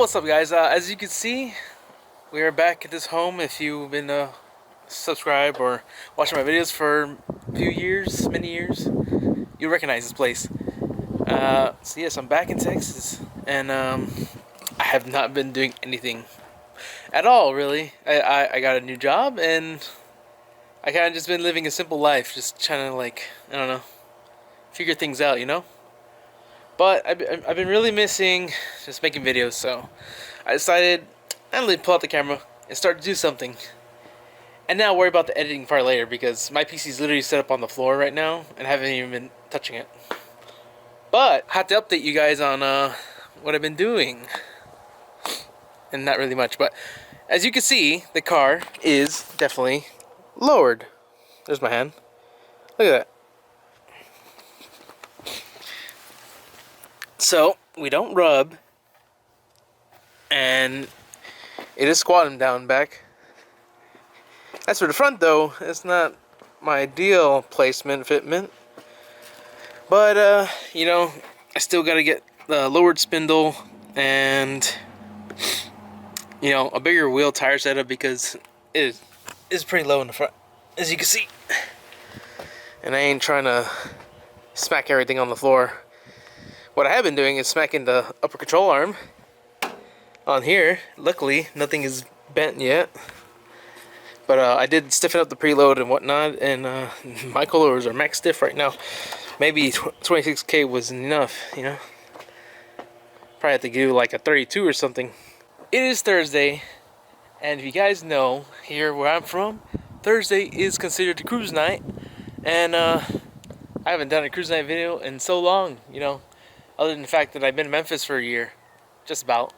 what's up, guys? As you can see, we are back at this home. If you've been subscribed or watching my videos for a few years, many years, you'll recognize this place. So yes, I'm back in Texas, and I have not been doing anything at all, really. I got a new job, and I kind of just been living a simple life, just trying to, like, I don't know, figure things out, you know? But I've been really missing just making videos, so I decided I'd pull out the camera and start to do something. And now worry about the editing part later, because my PC's literally set up on the floor right now and I haven't even been touching it. But I have to update you guys on what I've been doing. And not really much, but as you can see, the car is definitely lowered. There's my hand. Look at that. So we don't rub, and it is squatting down back. As for the front, though, it's not my ideal placement fitment, but you know, I still got to get the lowered spindle and, you know, a bigger wheel tire setup, because it is pretty low in the front, as you can see, and I ain't trying to smack everything on the floor. What I have been doing is smacking the upper control arm on here. Luckily, nothing is bent yet. But I did stiffen up the preload and whatnot, and my coilovers are max stiff right now. Maybe 26K was enough, you know. Probably have to do like a 32 or something. It is Thursday, and if you guys know, here where I'm from, Thursday is considered a cruise night. And I haven't done a cruise night video in so long, you know. Other than the fact that I've been in Memphis for a year, just about.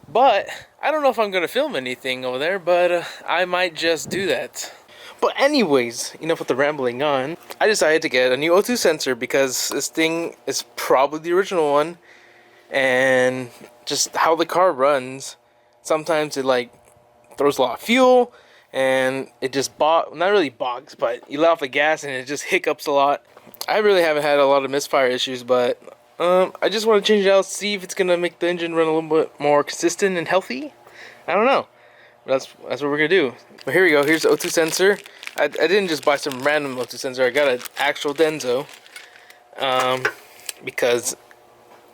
But I don't know if I'm gonna film anything over there, but I might just do that. But anyways, enough with the rambling on. I decided to get a new O2 sensor because this thing is probably the original one, and just how the car runs, sometimes it like throws a lot of fuel, and it just not really bogs, but you let off the gas and it just hiccups a lot. I really haven't had a lot of misfire issues, but I just want to change it out, see if it's gonna make the engine run a little bit more consistent and healthy. I don't know. That's what we're gonna do. But here we go. Here's the O2 sensor. I didn't just buy some random O2 sensor. I got an actual Denso, because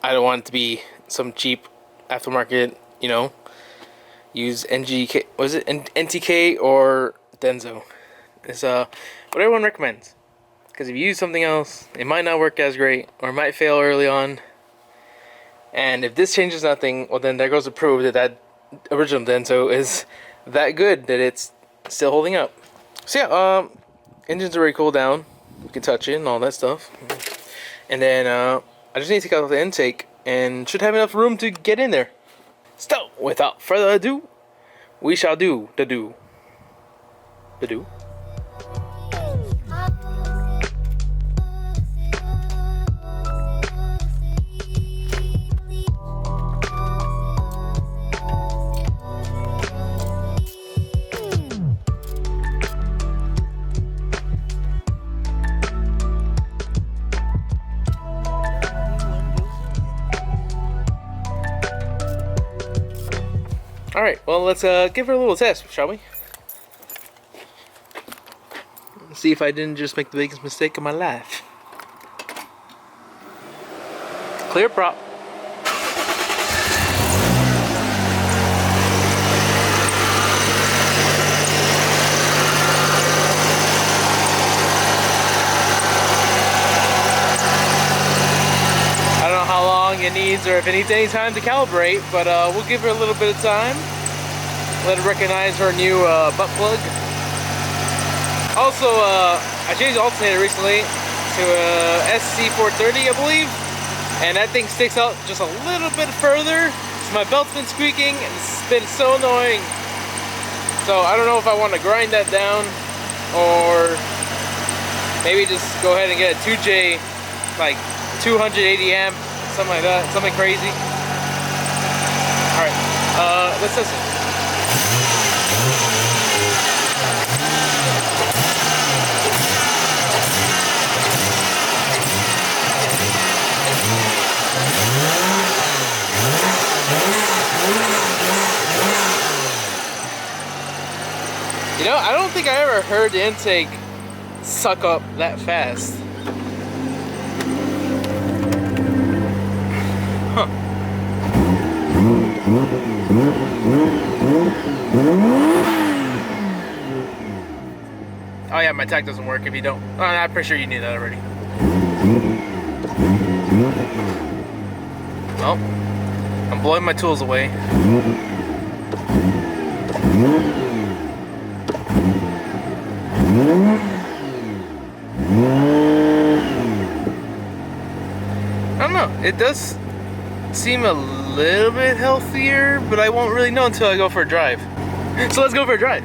I don't want it to be some cheap aftermarket. You know, use NGK. Was it NTK or Denso? It's what everyone recommends. Because if you use something else, it might not work as great, or it might fail early on. And if this changes nothing, well, then there goes to prove that that original Denso is that good that it's still holding up. So yeah, engine's already cooled down. You can touch it and all that stuff. And then I just need to take out the intake, and should have enough room to get in there. So without further ado, we shall do the do. The do. Alright, well, let's give her a little test, shall we? Let's see if I didn't just make the biggest mistake of my life. Clear prop. I don't know how long it needs, or if it needs any time to calibrate, but we'll give her a little bit of time. Let her recognize her new butt plug. Also, I changed the alternator recently to a SC430, I believe, and that thing sticks out just a little bit further. So my belt's been squeaking, and it's been so annoying. So I don't know if I want to grind that down, or maybe just go ahead and get a 2J, like 280 amp, something like that, something crazy. Alright, let's test it. I don't think I ever heard the intake suck up that fast. Huh. Oh yeah, my tach doesn't work if you don't. Oh, I'm pretty sure you knew that already. Well, I'm blowing my tools away. I don't know, it does seem a little bit healthier, but I won't really know until I go for a drive. So let's go for a drive.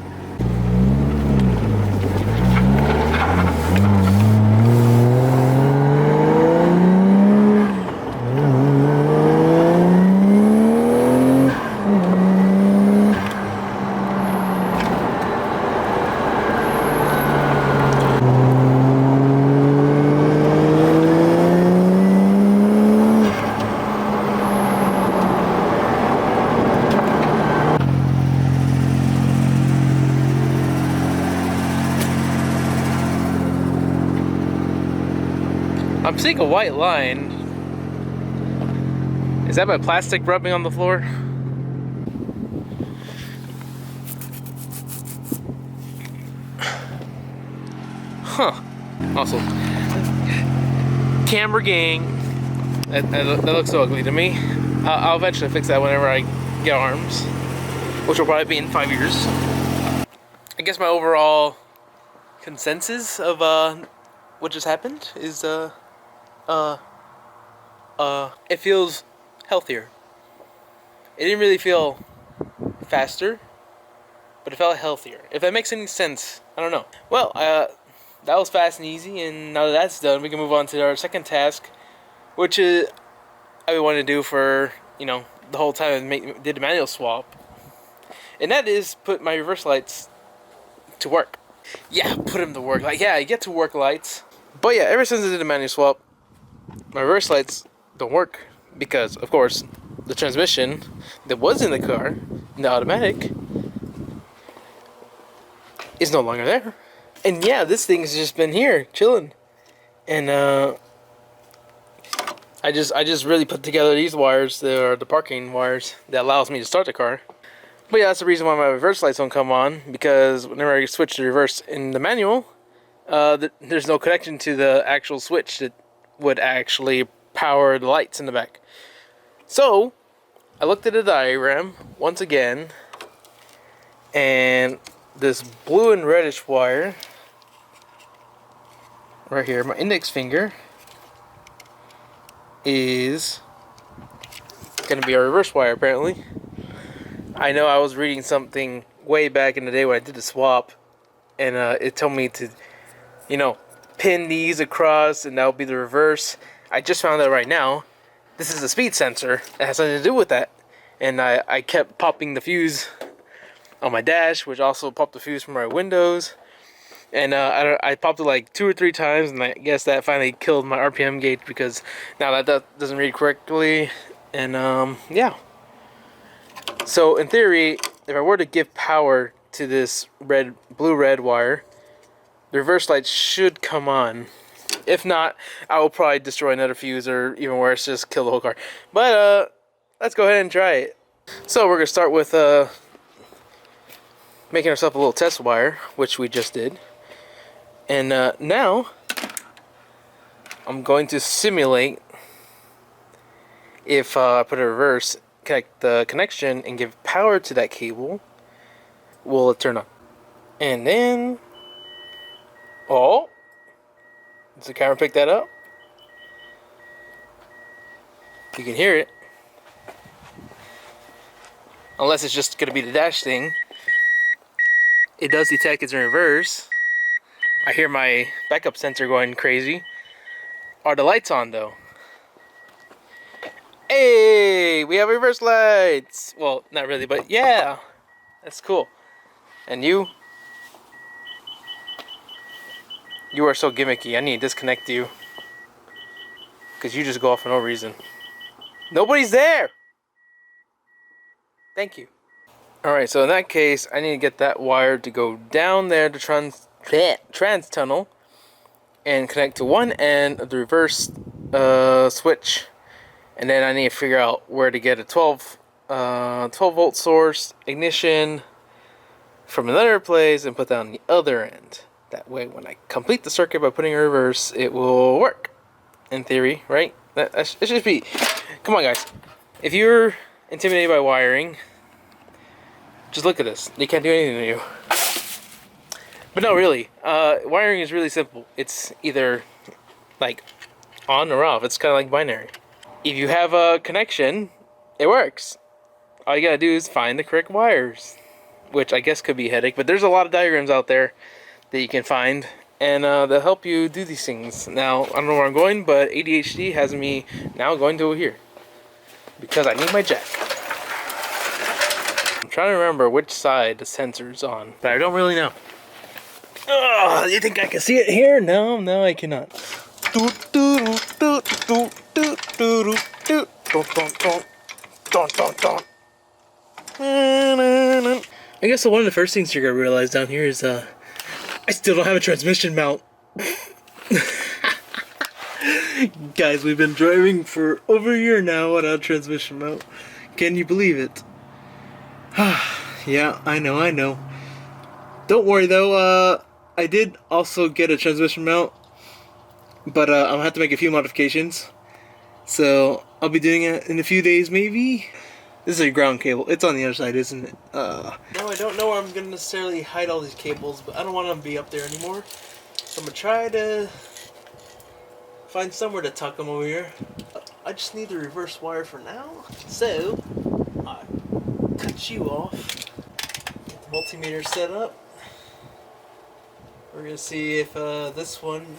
I'm seeing a white line. Is that my plastic rubbing on the floor? Huh. Also, camera gang. That looks so ugly to me. I'll eventually fix that whenever I get arms, which will probably be in 5 years. I guess my overall consensus of what just happened is it feels healthier. It didn't really feel faster, but it felt healthier. If that makes any sense, I don't know. Well, that was fast and easy, and now that that's done, we can move on to our second task, which is I wanted to do for, the whole time I did the manual swap. And that is put my reverse lights to work. Yeah, put them to work. Like, yeah, get to work lights. But yeah, ever since I did the manual swap, my reverse lights don't work because, of course, the transmission that was in the car, the automatic, is no longer there. And yeah, this thing has just been here chilling, and I just really put together these wires. They are the parking wires that allows me to start the car. But yeah, that's the reason why my reverse lights don't come on, because whenever I switch to reverse in the manual, there's no connection to the actual switch that would actually power the lights in the back. So I looked at the diagram once again, and this blue and reddish wire right here, my index finger, is gonna be a reverse wire apparently. I know I was reading something way back in the day when I did the swap, and it told me to, pin these across, and that would be the reverse. I just found out right now, this is a speed sensor. It has something to do with that. And I kept popping the fuse on my dash, which also popped the fuse from my windows. And I popped it like 2 or 3 times, and I guess that finally killed my RPM gauge, because now that doesn't read correctly. And yeah. So in theory, if I were to give power to this blue-red wire, the reverse light should come on. If not, I will probably destroy another fuse, or even worse, just kill the whole car. But let's go ahead and try it. So we're gonna start with making ourselves a little test wire, which we just did. And now I'm going to simulate if I put a reverse, connect the connection, and give power to that cable, will it turn on? And then, oh, does the camera pick that up? You can hear it. Unless it's just gonna be the dash thing. It does detect it's in reverse. I hear my backup sensor going crazy. Are the lights on though? Hey, we have reverse lights. Well, not really, but yeah, that's cool. And you are so gimmicky. I need to disconnect you, because you just go off for no reason. Nobody's there. Thank you. Alright, so in that case, I need to get that wire to go down there to trans tunnel and connect to one end of the reverse switch. And then I need to figure out where to get a 12 volt source, ignition from another place, and put that on the other end. That way, when I complete the circuit by putting a reverse, it will work. In theory, right? It should be. Come on, guys. If you're intimidated by wiring, just look at this. They can't do anything to you. But no, really. Wiring is really simple. It's either like on or off. It's kind of like binary. If you have a connection, it works. All you gotta do is find the correct wires, which I guess could be a headache. But there's a lot of diagrams out there that you can find, and they'll help you do these things. Now, I don't know where I'm going, but ADHD has me now going to here because I need my jack. I'm trying to remember which side the sensor's on, but I don't really know. Oh, you think I can see it here? No, I cannot. I guess one of the first things you're gonna realize down here is I still don't have a transmission mount. Guys, we've been driving for over a year now without a transmission mount. Can you believe it? Yeah, I know. Don't worry though, I did also get a transmission mount, but I'm gonna have to make a few modifications. So I'll be doing it in a few days maybe. This is a ground cable. It's on the other side, isn't it? No, I don't know where I'm gonna necessarily hide all these cables, but I don't want them to be up there anymore. So I'm gonna try to find somewhere to tuck them over here. I just need the reverse wire for now. So I cut you off. Get the multimeter set up. We're gonna see if this one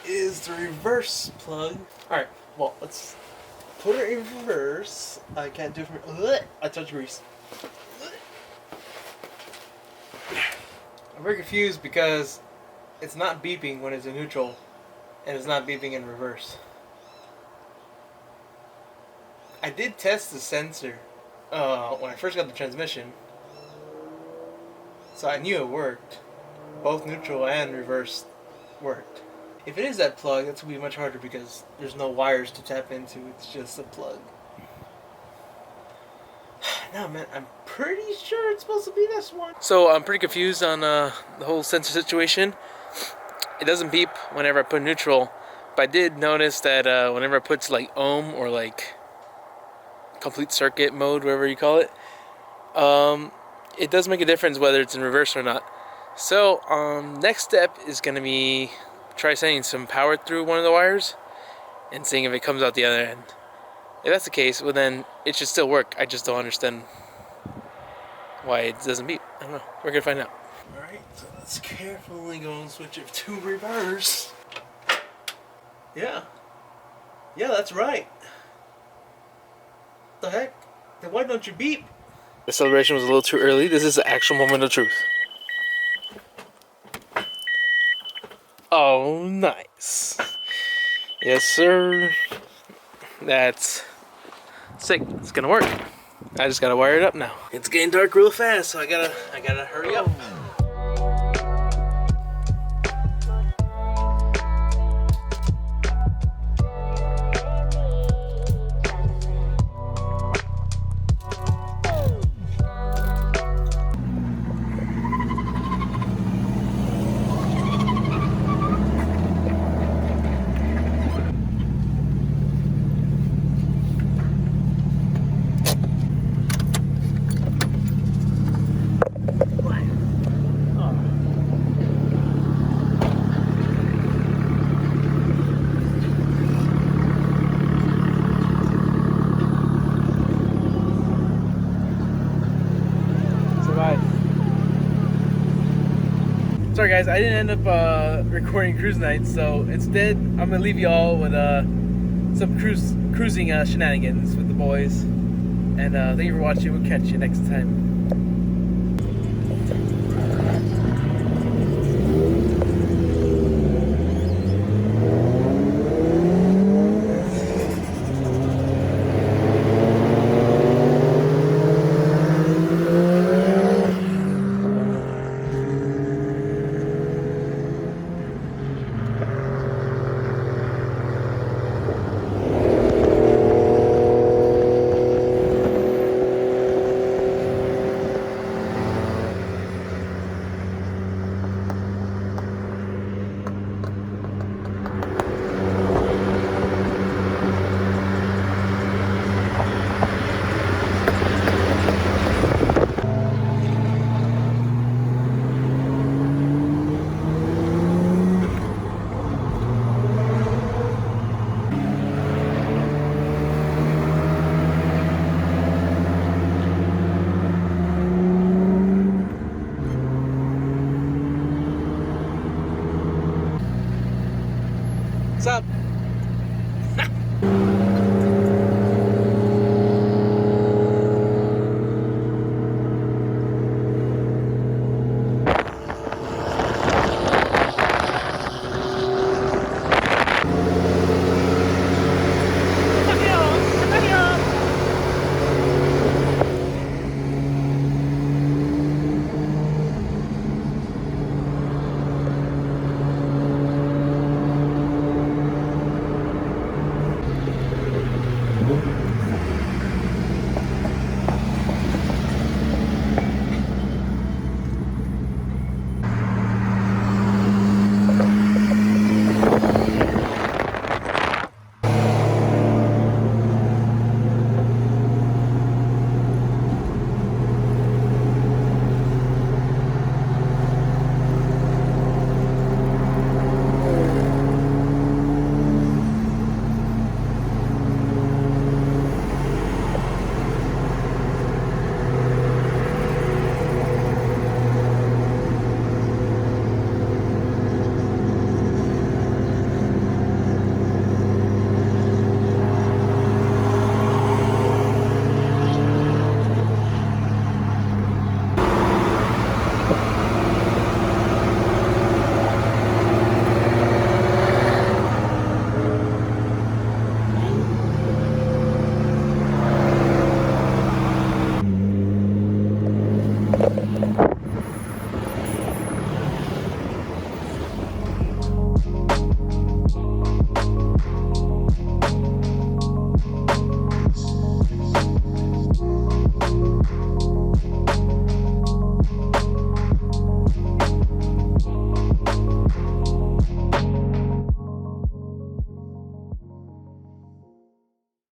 is the reverse plug. Alright, well, let's put it in reverse. I can't do it from... I touched grease. I'm very confused because it's not beeping when it's in neutral, and it's not beeping in reverse. I did test the sensor when I first got the transmission, so I knew it worked. Both neutral and reverse worked. If it is that plug, that's going to be much harder because there's no wires to tap into. It's just a plug. No, man, I'm pretty sure it's supposed to be this one. So I'm pretty confused on the whole sensor situation. It doesn't beep whenever I put neutral, but I did notice that whenever I put like ohm or like complete circuit mode, whatever you call it, it does make a difference whether it's in reverse or not. So next step is going to be try sending some power through one of the wires and seeing if it comes out the other end. If that's the case, well then it should still work. I just don't understand why it doesn't beep. I don't know. We're going to find out. Alright, so let's carefully go and switch it to reverse. Yeah, that's right. What the heck? Then why don't you beep? The celebration was a little too early. This is the actual moment of truth. Oh, nice. Yes, sir. That's sick. It's gonna work. I just gotta wire it up now. It's getting dark real fast, so I gotta hurry up. Sorry guys, I didn't end up recording cruise nights, so instead I'm gonna leave you all with some cruising shenanigans with the boys. And thank you for watching. We'll catch you next time.